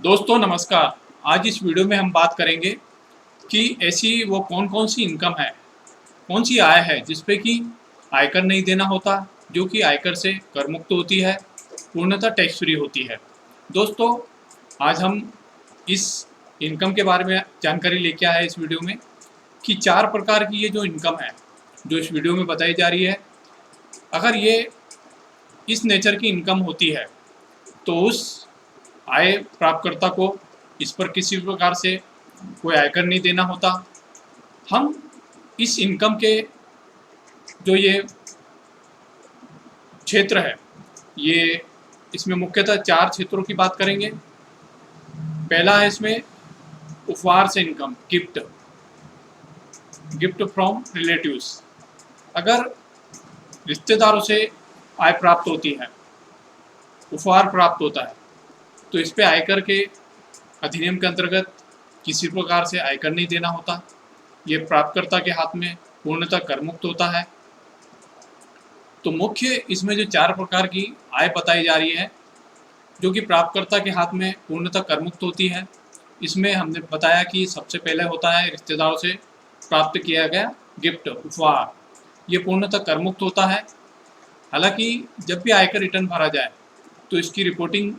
दोस्तों नमस्कार। आज इस वीडियो में हम बात करेंगे कि ऐसी वो कौन कौन सी इनकम है, कौन सी आय है जिस पे कि आयकर नहीं देना होता, जो कि आयकर से कर मुक्त होती है, पूर्णतः टैक्स फ्री होती है। दोस्तों आज हम इस इनकम के बारे में जानकारी लेके आए हैं इस वीडियो में कि 4 प्रकार की ये जो इनकम है, जो इस वीडियो में बताई जा रही है, अगर ये इस नेचर की इनकम होती है तो उस आय प्राप्तकर्ता को इस पर किसी प्रकार से कोई आयकर नहीं देना होता। हम इस इनकम के जो ये क्षेत्र है, ये इसमें मुख्यतः 4 क्षेत्रों की बात करेंगे। पहला है इसमें उपहार से income, gift, gift from relatives. अगर रिश्तेदारों से आय प्राप्त होती है, उपहार प्राप्त होता है, तो इस पे आयकर के अधिनियम के अंतर्गत किसी प्रकार से आयकर नहीं देना होता। ये प्राप्तकर्ता के हाथ में पूर्णतः कर मुक्त होता है। तो मुख्य इसमें जो 4 प्रकार की आय बताई जा रही है, जो कि प्राप्तकर्ता के हाथ में पूर्णतः कर मुक्त होती है, इसमें हमने बताया कि सबसे पहले होता है रिश्तेदारों से प्राप्त किया गया गिफ्ट, उपहार। ये पूर्णतः कर मुक्त होता है। हालांकि जब भी आयकर रिटर्न भरा जाए तो इसकी रिपोर्टिंग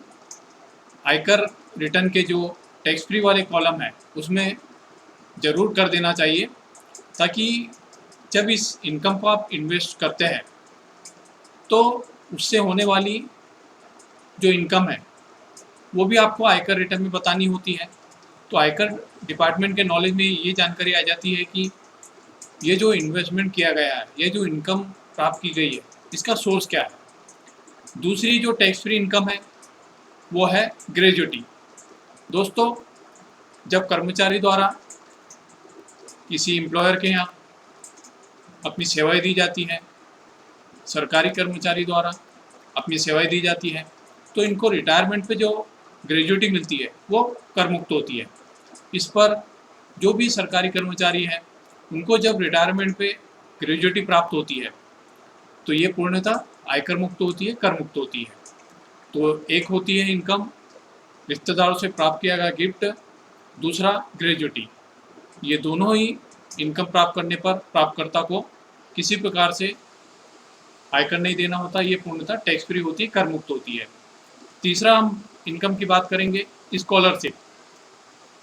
आयकर रिटर्न के जो टैक्स फ्री वाले कॉलम है उसमें ज़रूर कर देना चाहिए, ताकि जब इस इनकम को आप इन्वेस्ट करते हैं तो उससे होने वाली जो इनकम है वो भी आपको आयकर रिटर्न में बतानी होती है। तो आयकर डिपार्टमेंट के नॉलेज में ये जानकारी आ जाती है कि ये जो इन्वेस्टमेंट किया गया है, ये जो इनकम प्राप्त की गई है, इसका सोर्स क्या है। दूसरी जो टैक्स फ्री इनकम है वो है ग्रेजुटी। दोस्तों जब कर्मचारी द्वारा किसी एम्प्लॉयर के यहाँ अपनी सेवाएं दी जाती हैं, सरकारी कर्मचारी द्वारा अपनी सेवाएं दी जाती हैं, तो इनको रिटायरमेंट पे जो ग्रेजुटी मिलती है वो कर मुक्त होती है। इस पर जो भी सरकारी कर्मचारी हैं उनको जब रिटायरमेंट पे ग्रेजुटी प्राप्त होती है तो ये पूर्णतः आयकर मुक्त होती है, कर मुक्त होती है। तो एक होती है इनकम रिश्तेदारों से प्राप्त किया गया गिफ्ट, दूसरा ग्रेजुटी। ये दोनों ही इनकम प्राप्त करने पर प्राप्तकर्ता को किसी प्रकार से आयकर नहीं देना होता, ये पूर्णतः टैक्स फ्री होती है, कर मुक्त होती है। तीसरा हम इनकम की बात करेंगे स्कॉलरशिप।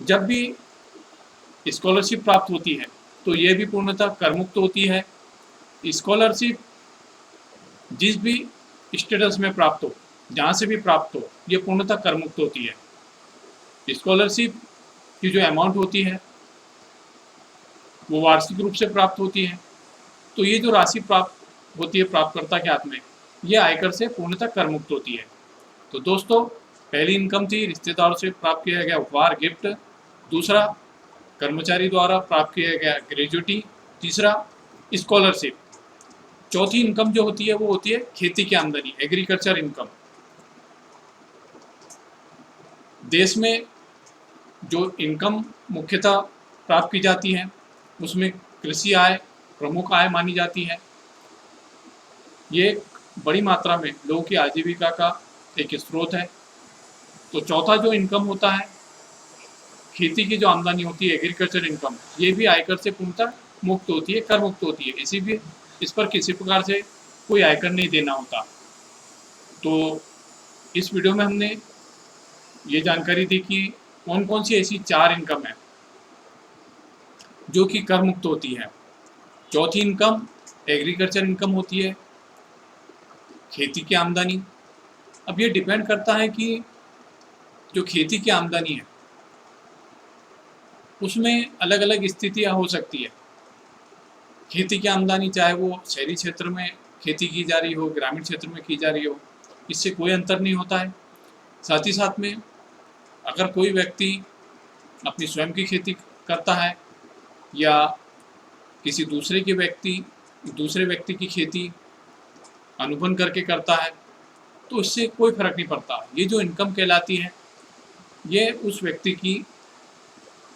जब भी स्कॉलरशिप प्राप्त होती है तो ये भी पूर्णतः कर मुक्त होती है। स्कॉलरशिप जिस भी स्टेटस में प्राप्त हो, जहाँ से भी प्राप्त हो, ये पूर्णतः कर मुक्त होती है। स्कॉलरशिप की जो अमाउंट होती है वो वार्षिक रूप से प्राप्त होती है। तो ये जो राशि प्राप्त होती है प्राप्तकर्ता के हाथ में, ये आयकर से पूर्णतः कर मुक्त होती है। तो दोस्तों पहली इनकम थी रिश्तेदारों से प्राप्त किया गया उपहार, गिफ्ट। दूसरा कर्मचारी द्वारा प्राप्त किया गया ग्रेजुटी। तीसरा स्कॉलरशिप। चौथी इनकम जो होती है वो होती है खेती की आमदनी, एग्रीकल्चर इनकम। देश में जो इनकम मुख्यतः प्राप्त की जाती है उसमें कृषि आय प्रमुख आय मानी जाती है। ये बड़ी मात्रा में लोगों की आजीविका का एक स्रोत है। तो चौथा जो इनकम होता है खेती की जो आमदनी होती है, एग्रीकल्चर इनकम, ये भी आयकर से पूर्णतः मुक्त होती है, कर मुक्त होती है। इसी भी इस पर किसी प्रकार से कोई आयकर नहीं देना होता। तो इस वीडियो में हमने ये जानकारी दी कि कौन कौन सी ऐसी 4 इनकम है जो कि कर मुक्त होती है। चौथी इनकम एग्रीकल्चर इनकम होती है, खेती की आमदनी। अब ये डिपेंड करता है कि जो खेती की आमदनी है उसमें अलग अलग स्थितियाँ हो सकती है। खेती की आमदनी चाहे वो शहरी क्षेत्र में खेती की जा रही हो, ग्रामीण क्षेत्र में की जा रही हो, इससे कोई अंतर नहीं होता है। साथ ही साथ में अगर कोई व्यक्ति अपनी स्वयं की खेती करता है या किसी दूसरे व्यक्ति की खेती अनुबंध करके करता है, तो इससे कोई फर्क नहीं पड़ता। ये जो इनकम कहलाती है ये उस व्यक्ति की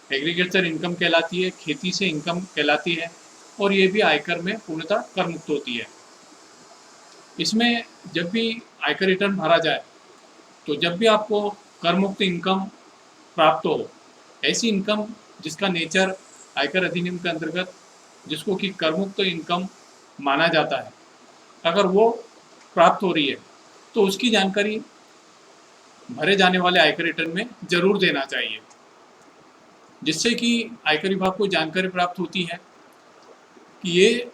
एग्रीकल्चर इनकम कहलाती है, खेती से इनकम कहलाती है, और ये भी आयकर में पूर्णतः कर मुक्त होती है। इसमें जब भी आयकर रिटर्न भरा जाए तो जब भी आपको कर मुक्त इनकम प्राप्त हो, ऐसी इनकम जिसका नेचर आयकर अधिनियम के अंतर्गत जिसको कि करमुक्त इनकम माना जाता है, अगर वो प्राप्त हो रही है तो उसकी जानकारी भरे जाने वाले आयकर रिटर्न में जरूर देना चाहिए, जिससे कि आयकर विभाग को जानकारी प्राप्त होती है कि ये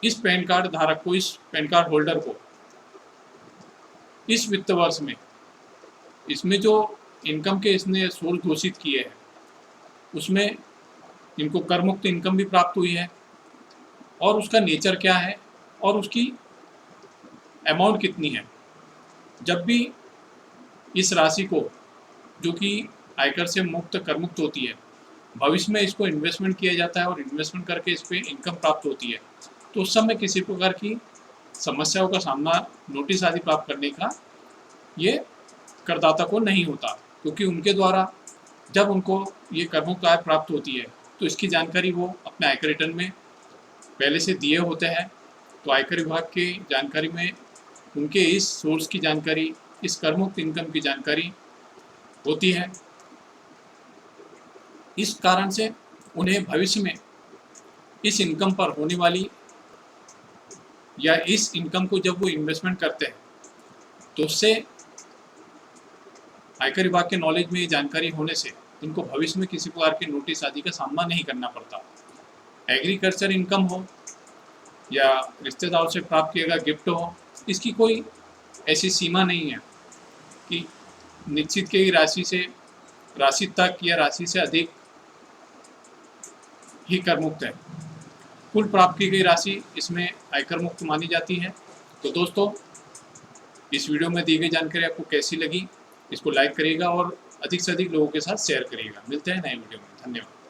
इस पैन कार्ड धारक को, इस पैन कार्ड होल्डर को इस वित्त वर्ष में इसमें जो इनकम के इसने सोर्स घोषित किए हैं उसमें इनको कर मुक्त इनकम भी प्राप्त हुई है और उसका नेचर क्या है और उसकी अमाउंट कितनी है। जब भी इस राशि को, जो कि आयकर से मुक्त कर मुक्त होती है, भविष्य में इसको इन्वेस्टमेंट किया जाता है और इन्वेस्टमेंट करके इस पर इनकम प्राप्त होती है, तो उस समय किसी प्रकार की समस्याओं का सामना, नोटिस आदि प्राप्त करने का ये करदाता को नहीं होता, क्योंकि उनके द्वारा जब उनको ये कर मुक्त आय प्राप्त होती है तो इसकी जानकारी वो अपने आयकर रिटर्न में पहले से दिए होते हैं। तो आयकर विभाग की जानकारी में उनके इस सोर्स की जानकारी, इस कर मुक्त इनकम की जानकारी होती है। इस कारण से उन्हें भविष्य में इस इनकम पर होने वाली या इस इनकम को जब वो इन्वेस्टमेंट करते हैं तो उससे आयकर विभाग के नॉलेज में ये जानकारी होने से इनको भविष्य में किसी प्रकार के नोटिस आदि का सामना नहीं करना पड़ता। एग्रीकल्चर इनकम हो या रिश्तेदारों से प्राप्त किया गया गिफ्ट हो, इसकी कोई ऐसी सीमा नहीं है कि निश्चित की राशि तक या राशि से अधिक ही कर मुक्त है। कुल प्राप्त की गई राशि इसमें आयकर मुक्त मानी जाती है। तो दोस्तों, इस वीडियो में दी गई जानकारी आपको कैसी लगी, इसको लाइक करिएगा और अधिक से अधिक लोगों के साथ शेयर करिएगा। मिलते हैं नए वीडियो में। धन्यवाद।